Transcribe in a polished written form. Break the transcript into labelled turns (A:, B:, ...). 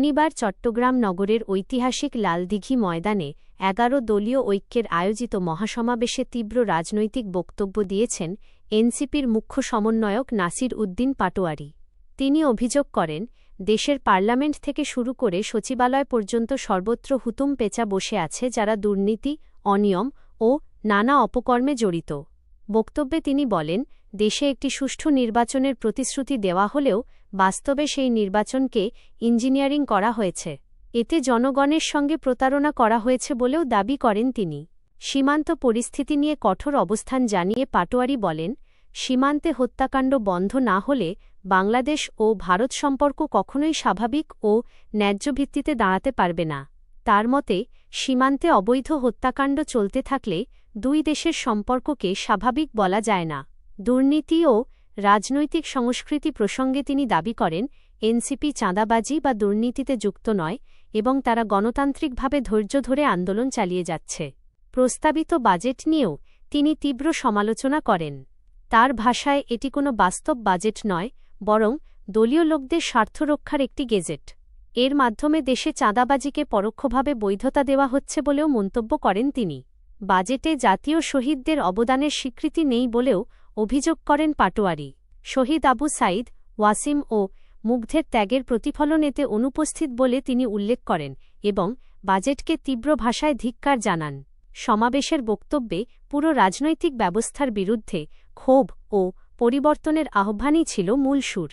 A: শনিবার চট্টগ্রাম নগরের ঐতিহাসিক লালদিঘি ময়দানে ১১ দলীয় ঐক্যের আয়োজিত মহাসমাবেশে তীব্র রাজনৈতিক বক্তব্য দিয়েছেন এনসিপির মুখ্য সমন্বয়ক নাসির উদ্দিন পাটোয়ারি। তিনি অভিযোগ করেন, দেশের পার্লামেন্ট থেকে শুরু করে সচিবালয় পর্যন্ত সর্বত্র হুতুম পেঁচা বসে আছে যারা দুর্নীতি, অনিয়ম ও নানা অপকর্মে জড়িত। বক্তব্যে তিনি বলেন, দেশে একটি সুষ্ঠু নির্বাচনের প্রতিশ্রুতি দেওয়া হলেও বাস্তবে সেই নির্বাচনকে ইঞ্জিনিয়ারিং করা হয়েছে। এতে জনগণের সঙ্গে প্রতারণা করা হয়েছে বলেও দাবি করেন তিনি। সীমান্ত পরিস্থিতি নিয়ে কঠোর অবস্থান জানিয়ে পাটোয়ারি বলেন, সীমান্তে হত্যাকাণ্ড বন্ধ না হলে বাংলাদেশ ও ভারত সম্পর্ক কখনোই স্বাভাবিক ও ন্যায্য ভিত্তিতে দাঁড়াতে পারবে না। তার মতে, সীমান্তে অবৈধ হত্যাকাণ্ড চলতে থাকলে দুই দেশের সম্পর্ককে স্বাভাবিক বলা যায় না। দুর্নীতি ও রাজনৈতিক সংস্কৃতি প্রসঙ্গে তিনি দাবি করেন, এনসিপি চাঁদাবাজি বা দুর্নীতিতে যুক্ত নয় এবং তারা গণতান্ত্রিকভাবে ধৈর্য ধরে আন্দোলন চালিয়ে যাচ্ছে। প্রস্তাবিত বাজেট নিয়েও তিনি তীব্র সমালোচনা করেন। তার ভাষায় এটি কোনো বাস্তব বাজেট নয়, বরং দলীয় লোকদের স্বার্থ রক্ষার একটি গেজেট। এর মাধ্যমে দেশে চাঁদাবাজিকে পরোক্ষভাবে বৈধতা দেওয়া হচ্ছে বলেও মন্তব্য করেন তিনি। বাজেটে জাতীয় শহীদদের অবদানের স্বীকৃতি নেই বলেও অভিযোগ করেন পাটোয়ারি। শহীদ আবু সাঈদ, ওয়াসিম ও মুগ্ধের ত্যাগের প্রতিফলন এতে অনুপস্থিত বলে তিনি উল্লেখ করেন এবং বাজেটকে তীব্র ভাষায় ধিক্কার জানান। সমাবেশের বক্তব্যে পুরো রাজনৈতিক ব্যবস্থার বিরুদ্ধে ক্ষোভ ও পরিবর্তনের আহ্বানই ছিল মূল সুর।